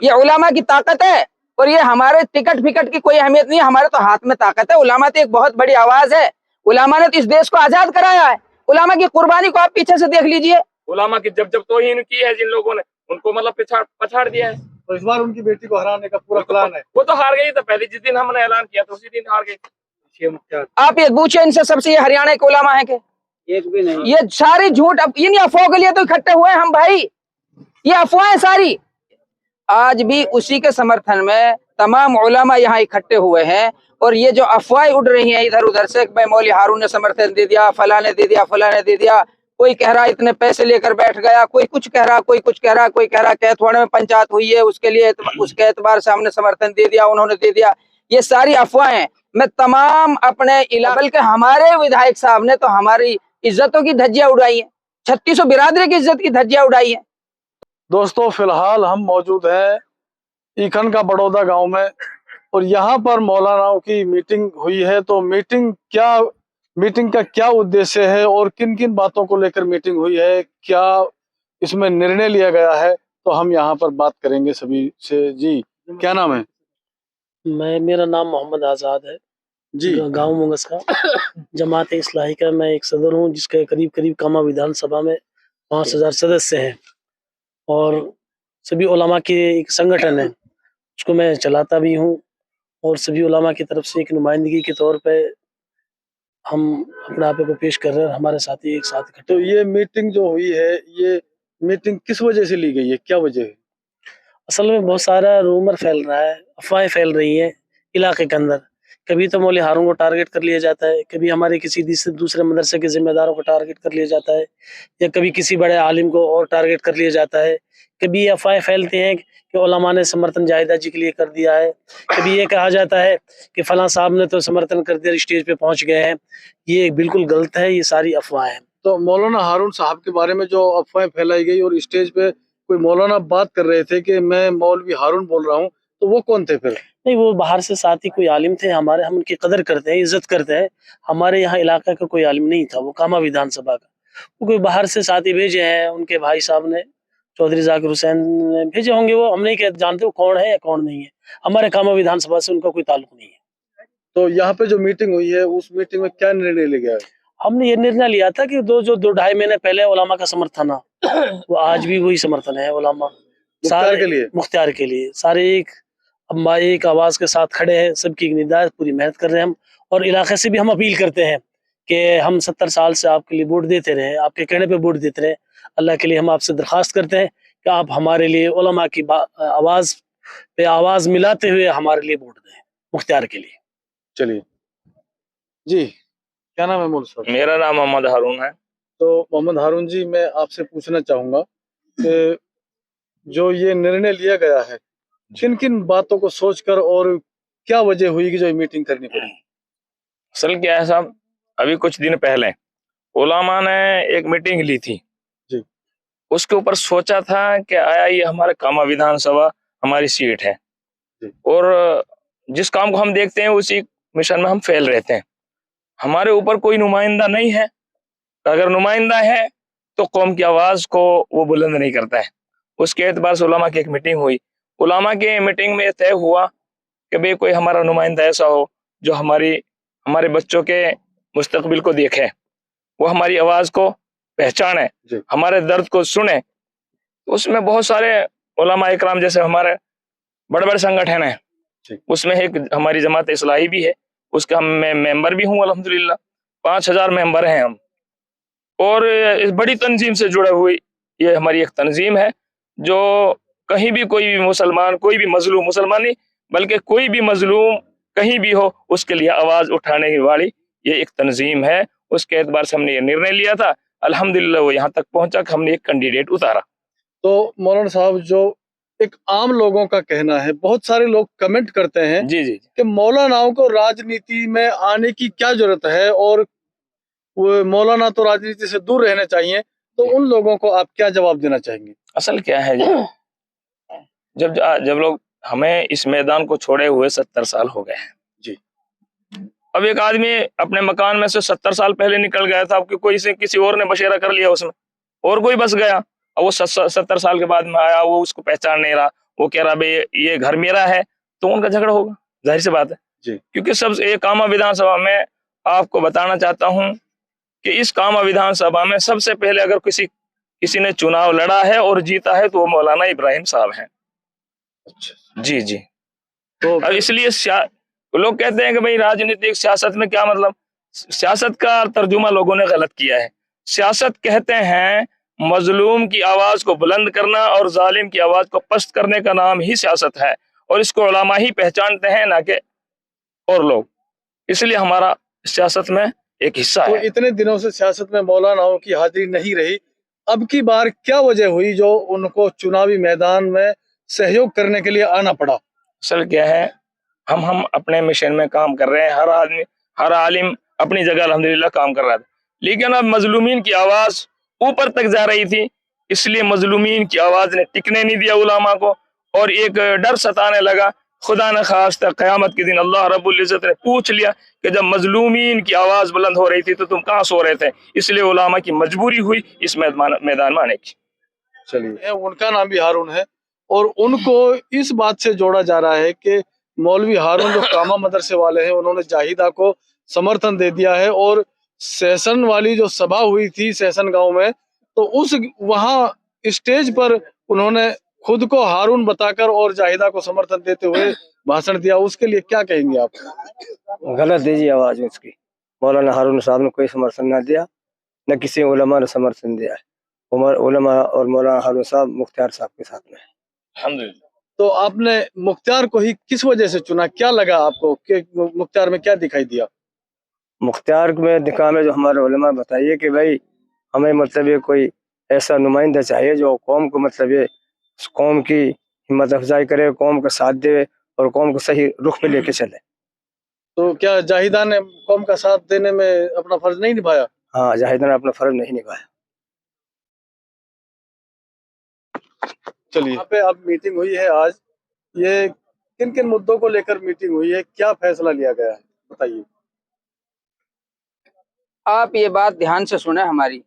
ये उलामा की ताकत है। और ये हमारे टिकट फिकट की कोई अहमियत नहीं है, हमारे तो हाथ में ताकत है। उलामा तो एक बहुत बड़ी आवाज है। उलामा ने तो इस देश को आजाद कराया है। उलामा की कुर्बानी को आप पीछे से देख लीजिए। उलामा की जब तौहीन की है जिन लोगों ने, उनको मतलब पछाड़ दिया है। तो इस बार उनकी बेटी को हराने का पूरा प्लान है। वो तो हार गई था पहले, जिस दिन हमने ऐलान किया था उसी दिन हार गई थी। आप ये पूछे इनसे सबसे, ये हरियाणा के उलामा है के? एक भी नहीं। ये सारी झूठ, अब इन अफवाहों के लिए तो इकट्ठे हुए हम भाई। ये अफवाहें सारी आज भी उसी के समर्थन में तमाम उलमा यहाँ इकट्ठे हुए हैं। और ये जो अफवाहें उड़ रही हैं इधर उधर से, भाई मौलवी हारून ने समर्थन दे दिया, फला ने दे दिया, फला ने दे दिया, कोई कह रहा इतने पैसे लेकर बैठ गया, कोई कुछ कह रहा, कोई कुछ कह रहा, कोई कह रहा कैथवाड़े में पंचायत हुई है उसके लिए उसके एतबार से हमने समर्थन दे दिया, उन्होंने दे दिया। ये सारी अफवाहें मैं तमाम अपने इलाके, बल्कि हमारे विधायक साहब ने तो हमारी इज्जतों की धज्जियां उड़ाई है, 3600 बिरादरी की इज्जत की धज्जियां उड़ाई है। दोस्तों फिलहाल हम मौजूद हैं ईखन का बड़ौदा गांव में और यहाँ पर मौलानाओं की मीटिंग हुई है। तो मीटिंग का क्या उद्देश्य है और किन किन बातों को लेकर मीटिंग हुई है, क्या इसमें निर्णय लिया गया है, तो हम यहाँ पर बात करेंगे सभी से। जी क्या नाम है? मेरा नाम मोहम्मद आजाद है जी। गांव मुंगस का जमात इस्लाही का मैं एक सदर हूँ, जिसके करीब कामा विधानसभा में 5000 सदस्य हैं और सभी उलमा की एक संगठन है, उसको मैं चलाता भी हूँ। और सभी उलमा की तरफ से एक नुमाइंदगी के तौर पे हम अपने आप को पेश कर रहे हैं। हमारे साथी एक साथ इकट्ठे। तो ये मीटिंग जो हुई है, ये मीटिंग किस वजह से ली गई है, क्या वजह है? असल में बहुत सारा रूमर फैल रहा है, अफवाहें फैल रही हैं इलाके के अंदर। कभी तो मौलवी हारून को टारगेट कर लिया जाता है, कभी हमारे किसी दूसरे मदरसे के जिम्मेदारों को टारगेट कर लिया जाता है, या कभी किसी बड़े आलिम को और टारगेट कर लिया जाता है। कभी ये अफवाहें फैलते हैं कि उलमा ने समर्थन जाहिदा जी के लिए कर दिया है, कभी ये कहा जाता है कि फलां साहब ने तो समर्थन कर दिया, स्टेज पे पहुंच गए हैं। ये बिल्कुल गलत है, ये सारी अफवाहें हैं। तो मौलाना हारून साहब के बारे में जो अफवाहें फैलाई गई और स्टेज पे कोई मौलाना बात कर रहे थे कि मैं मौलवी हारून बोल रहा हूँ, तो वो कौन थे फिर? नहीं, वो बाहर से साथी कोई आलिम थे हमारे, हम उनकी कदर करते हैं, इज्जत करते हैं। हमारे यहाँ इलाका का कोई आलिम नहीं था, वो कामा विधानसभा का, वो कोई बाहर से साथी भेजे हैं, उनके भाई साहब ने, चौधरी जाकिर हुसैन ने भेजे होंगे। वो हम नहीं जानते वो कौन है या कौन नहीं है, हमारे कामा विधानसभा से उनका कोई ताल्लुक नहीं है। तो यहाँ पे जो मीटिंग हुई है, उस मीटिंग में क्या निर्णय लिया गया है? हमने ये निर्णय लिया था कि दो 2.5 महीने पहले उलमा का समर्थन था, वो आज भी वही समर्थन है। उलमा मुख्तार के लिए सारे एक आवाज के साथ खड़े हैं, सबकी निदायत पूरी मेहनत कर रहे हैं हम। और इलाके से भी हम अपील करते हैं कि हम 70 साल से आपके लिए वोट देते रहे, आपके कहने पे वोट देते रहे। अल्लाह के लिए हम आपसे दरख्वास्त करते हैं कि आप हमारे लिए उलमा की आवाज पे आवाज मिलाते हुए हमारे लिए वोट दें मुख्तार के लिए। चलिए जी, क्या नाम है मौलवी साहब? मेरा नाम मोहम्मद हारून है। तो मोहम्मद हारून जी, मैं आपसे पूछना चाहूंगा कि जो ये निर्णय लिया गया है, किन किन बातों को सोचकर और क्या वजह हुई कि जो मीटिंग करनी पड़ी? असल क्या है साहब, अभी कुछ दिन पहले उलमा ने एक मीटिंग ली थी जी। उसके ऊपर सोचा था कि आया ये हमारे कामा विधानसभा हमारी सीट है जी। और जिस काम को हम देखते हैं उसी मिशन में हम फेल रहते हैं। हमारे ऊपर कोई नुमाइंदा नहीं है, अगर नुमाइंदा है तो कौम की आवाज को वो बुलंद नहीं करता है। उसके एतबार से उलमा की एक मीटिंग हुई। उलमा के मीटिंग में तय हुआ कि भाई कोई हमारा नुमाइंदा ऐसा हो जो हमारे बच्चों के मुस्तकबिल को देखे, वो हमारी आवाज को पहचाने, हमारे दर्द को सुने। उसमें बहुत सारे उलमा इकराम जैसे हमारे बड़े बड़े संगठन हैं, उसमें एक हमारी जमात इस्लाही भी है, उसका मैं मेंबर भी हूँ अल्हम्दुलिल्लाह। 5000 मेंबर हैं हम। और इस बड़ी तंजीम से जुड़े हुई ये हमारी एक तंजीम है जो कहीं भी कोई भी मुसलमान, कोई भी मजलूम, मुसलमान नहीं बल्कि कोई भी मजलूम कहीं भी हो उसके लिए आवाज उठाने वाली ये एक तंजीम है। उसके एतबार से हमने ये निर्णय लिया था, अल्हम्दुलिल्लाह वो यहाँ तक पहुंचा कि हमने एक कैंडिडेट उतारा। तो मौलाना साहब, जो एक आम लोगों का कहना है, बहुत सारे लोग कमेंट करते हैं जी जी कि मौलानाओं को राजनीति में आने की क्या जरूरत है और वो मौलाना तो राजनीति से दूर रहने चाहिए, तो उन लोगों को आप क्या जवाब देना चाहेंगे? असल क्या है जी, जब लोग हमें इस मैदान को छोड़े हुए 70 साल हो गए हैं जी। अब एक आदमी अपने मकान में से 70 साल पहले निकल गया था, अब कोई से किसी और ने बसेरा कर लिया उसमें और कोई बस गया, अब वो 70 साल के बाद में आया, वो उसको पहचान नहीं रहा, वो कह रहा भाई ये घर मेरा है, तो उनका झगड़ा होगा, जाहिर सी बात है जी। क्योंकि सब एक कामा विधानसभा में आपको बताना चाहता हूं कि इस कामा विधानसभा में सबसे पहले अगर किसी ने चुनाव लड़ा है और जीता है तो वो मौलाना इब्राहिम साहब हैं। अच्छा। जी जी। तो अब इसलिए लोग कहते हैं कि भाई राजनीतिक सियासत में क्या मतलब, सियासत का तर्जुमा लोगों ने गलत किया है। सियासत कहते हैं मजलूम की आवाज को बुलंद करना और जालिम की आवाज को पस्त करने का नाम ही सियासत है, और इसको उलमा ही पहचानते हैं, ना कि और लोग। इसलिए हमारा सियासत में एक हिस्सा तो है। इतने दिनों से सियासत में मौलानाओं की हाजिरी नहीं रही, अब की बार क्या वजह हुई जो उनको चुनावी मैदान में सहयोग करने के लिए आना पड़ा? असल क्या है, हम अपने मिशन में काम कर रहे हैं, हर आलिम अपनी जगह अल्हम्दुलिल्लाह काम कर रहा था, लेकिन अब मजलूमीन की आवाज ऊपर तक जा रही थी, इसलिए मजलूमीन की आवाज ने टिकने नहीं दिया उलामा को, और एक डर सताने लगा। खुदा न खास्ता क़यामत के दिन अल्लाह रब्बुल इज़्ज़त ने पूछ लिया कि जब मजलूमीन की आवाज बुलंद हो रही थी तो तुम कहाँ सो रहे थे, इसलिए उलामा की मजबूरी हुई इस मैदान में आने की। चलिए, उनका नाम भी हारून है और उनको इस बात से जोड़ा जा रहा है कि मौलवी हारून जो कामा मदरसे वाले हैं उन्होंने जाहिदा को समर्थन दे दिया है, और सहसन वाली जो सभा हुई थी सहसन गांव में, तो उस वहां स्टेज पर उन्होंने खुद को हारून बताकर और जाहिदा को समर्थन देते हुए भाषण दिया। उसके लिए क्या कहेंगे आप? गलत दीजिए आवाज उसकी। मौलाना हारून साहब ने कोई समर्थन ना दिया, न किसी उलमा ने समर्थन दिया है। उलमा और मौलाना हारून साहब मुख्तियार साहब के साथ में है। अल्हम्दुलिल्लाह। तो आपने मुख्तियार को ही किस वजह से चुना? क्या लगा आपको कि मुख्तियार में क्या दिखाई दिया? मुख्तियार में दिखा में जो हमारे उलमा बताइए कि भाई हमें मतलब ये कोई ऐसा नुमाइंदा चाहिए जो कौम को मतलब ये कौम की हिम्मत अफजाई करे, कौम का साथ दे और कौम को सही रुख पे लेके चले। तो क्या जाहिदा ने कौम का साथ देने में अपना फर्ज नहीं निभाया? हाँ, जाहिदा ने अपना फर्ज नहीं निभाया। चलिए, यहाँ पे अब मीटिंग हुई है आज, ये किन किन मुद्दों को लेकर मीटिंग हुई है, क्या फैसला लिया गया है, बताइए। आप ये बात ध्यान से सुने। हमारी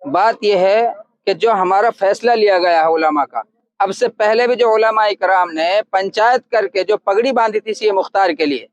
बात यह है कि जो हमारा फैसला लिया गया है उलमा का, अब से पहले भी जो उलमा इकराम ने पंचायत करके जो पगड़ी बांधी थी सी मुख्तार के लिए,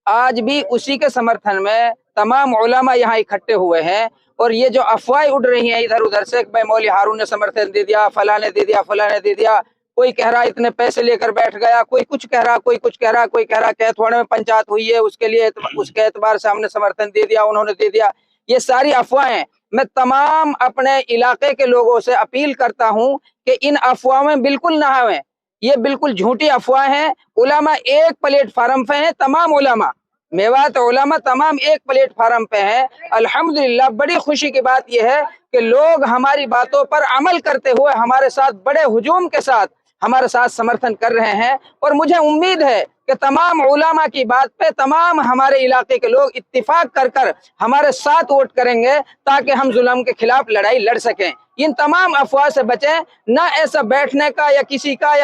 आज भी उसी के समर्थन में तमाम उलमा यहाँ इकट्ठे हुए हैं। और ये जो अफवाहें उड़ रही हैं इधर उधर से, भाई मौलवी हारून ने समर्थन दे दिया, फला ने दे दिया, फला ने दे दिया, कोई कह रहा इतने पैसे लेकर बैठ गया, कोई कुछ कह रहा, कोई कुछ कह रहा, कोई कह रहा कैथवाड़े में पंचायत हुई है उसके लिए उसके एतबार से हमने समर्थन दे दिया, उन्होंने दे दिया। ये सारी अफवाहें। मैं तमाम अपने इलाके के लोगों से अपील करता हूं कि इन अफवाहों में बिल्कुल ना आवें। ये बिल्कुल झूठी अफवाह हैं। उलमा एक प्लेटफार्म पे हैं, तमाम उलमा मेवात उलमा तमाम एक प्लेटफार्म पे हैं। अल्हम्दुलिल्लाह, बड़ी खुशी की बात यह है कि लोग हमारी बातों पर अमल करते हुए हमारे साथ बड़े हुजूम के साथ हमारे साथ समर्थन कर रहे हैं। और मुझे उम्मीद है कि तमाम उलमा की बात पे तमाम हमारे इलाके के लोग इत्तिफाक कर हमारे साथ वोट करेंगे ताकि हम जुल्म के खिलाफ लड़ाई लड़ सकें। इन तमाम अफवाह से बचें। ना ऐसा बैठने का या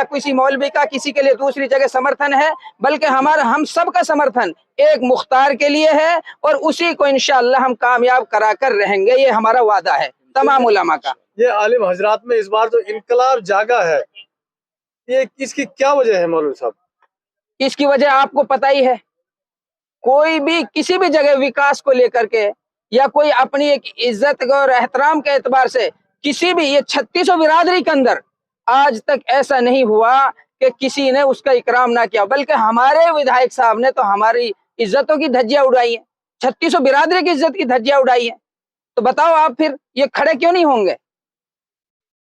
किसी मौलवी का किसी के लिए दूसरी जगह समर्थन है, बल्कि हम सबका समर्थन एक मुख्तार के लिए है और उसी को इंशाअल्लाह हम कामयाब करा कर रहेंगे। ये हमारा वादा है तमाम उलमा का। ये आलिम हजरात में इस बार जो इनकलाब जागा है, ये इसकी क्या वजह है मौलवी साहब? इसकी वजह आपको पता ही है। कोई भी किसी भी जगह विकास को लेकर के या कोई अपनी एक इज्जत और एहतराम के एतबार से किसी भी ये 36 बिरादरी के अंदर आज तक ऐसा नहीं हुआ कि किसी ने उसका इकराम ना किया, बल्कि हमारे विधायक साहब ने तो हमारी इज्जतों की धज्जियां उड़ाई हैं, 36 बिरादरी की इज्जत की धज्जियां उड़ाई हैं। तो बताओ आप फिर ये खड़े क्यों नहीं होंगे?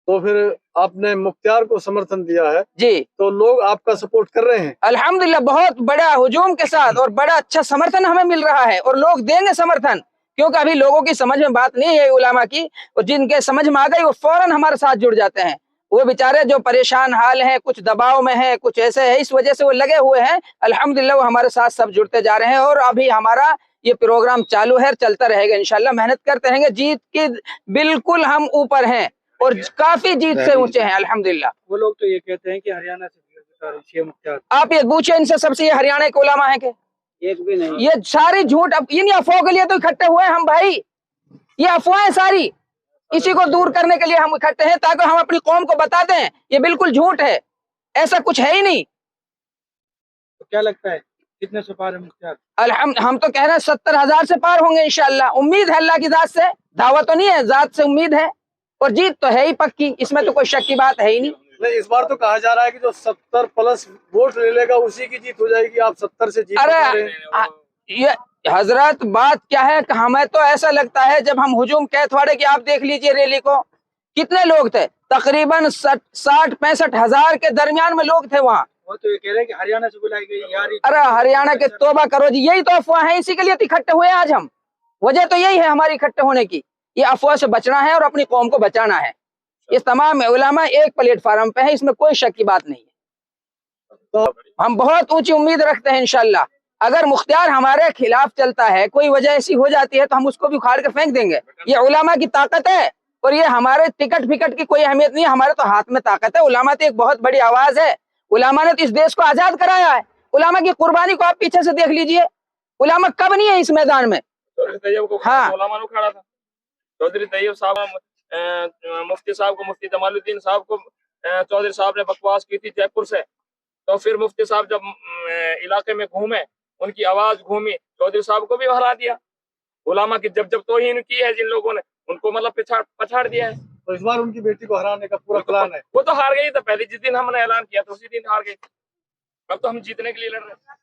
तो फिर आपने मुख्तियार को समर्थन दिया है जी, तो लोग आपका सपोर्ट कर रहे हैं? अल्हम्दुलिल्लाह, बहुत बड़ा हुजूम के साथ और बड़ा अच्छा समर्थन हमें मिल रहा है और लोग देंगे समर्थन, क्योंकि अभी लोगों की समझ में बात नहीं है उलमा की, और जिनके समझ में आ गई वो फौरन हमारे साथ जुड़ जाते हैं। वो बेचारे जो परेशान हाल हैं, कुछ दबाव में हैं, कुछ ऐसे है, इस वजह से वो लगे हुए हैं। अल्हम्दुलिल्लाह, वो हमारे साथ सब जुड़ते जा रहे हैं और अभी हमारा ये प्रोग्राम चालू है, चलता रहेगा इंशाल्लाह। मेहनत करते रहेंगे, जीत की बिल्कुल हम ऊपर हैं और काफी जीत से ऊंचे हैं अल्हम्दुलिल्लाह। वो लोग तो ये कहते हैं कि हरियाणा से मुख्तार, आप ये पूछे इनसे, सबसे ये हरियाणा के उलमा है के? एक भी नहीं। ये सारी झूठ। अब इन अफवाहों के लिए तो इकट्ठे हुए हैं हम भाई। ये अफवाहें सारी इसी को दूर करने के लिए हम इकट्ठे हैं, ताकि हम अपनी कौम को बता दें ये बिल्कुल झूठ है। ऐसा कुछ है ही नहीं। तो क्या लगता है कितने से पार है मुख्तार? हम तो कह रहे हैं 70,000 से पार होंगे इंशाल्लाह। उम्मीद है अल्लाह की जात से, दावा तो नहीं है, जात से उम्मीद है, और जीत तो है ही पक्की, इसमें तो कोई शक की बात है ही नहीं। नहीं, इस बार तो कहा जा रहा है कि जो 70 प्लस वोट ले लेगा उसी की जीत हो जाएगी। आप 70 से जीत बता रहे हैं। ये हजरत बात क्या है कि हमें तो ऐसा लगता है, जब हम हुजूम कैथवाड़े की आप देख लीजिए रैली को, कितने लोग थे, तकरीबन 60-65 हजार के दरमियान में लोग थे वहाँ। वो तो ये कह रहे हैं कि हरियाणा से बुलाई गई यार। अरे हरियाणा के तौबा करो जी, यही तो अफवाह है, इसी के लिए तो इकट्ठे हुए हैं आज हम। वजह तो यही है हमारी इकट्ठे होने की, ये अफवाह से बचना है और अपनी कौम को बचाना है। ये तमाम उलमा एक प्लेटफार्म पे है, इसमें कोई शक की बात नहीं है। हम बहुत ऊंची उम्मीद रखते हैं इंशाल्लाह। अगर मुख्तियार हमारे खिलाफ चलता है, कोई वजह ऐसी हो जाती है, तो हम उसको भी उखाड़ के फेंक देंगे। ये उलमा की ताकत है, और ये हमारे टिकट फिकट की कोई अहमियत नहीं है, हमारे तो हाथ में ताकत है। उलमा तो एक बहुत बड़ी आवाज है, उलमा ने तो इस देश को आजाद कराया है। उलमा की कुर्बानी को आप पीछे से देख लीजिए, उलमा कब नहीं है इस मैदान में। हाँ, चौधरी तैयब साहब, मुफ्ती साहब को, मुफ्ती जमालुद्दीन साहब को चौधरी साहब ने बकवास की थी जयपुर से, तो फिर मुफ्ती साहब जब इलाके में घूमे, उनकी आवाज घूमी, चौधरी साहब को भी हरा दिया। उलामा की जब तौहीन की है जिन लोगों ने, उनको मतलब पछाड़ दिया है। तो इस बार उनकी बेटी को हराने का पूरा प्लान है। वो तो हार गई था पहले, जिस दिन हमने ऐलान किया था उसी दिन हार गई। अब तो हम जीतने के लिए लड़ रहे हैं।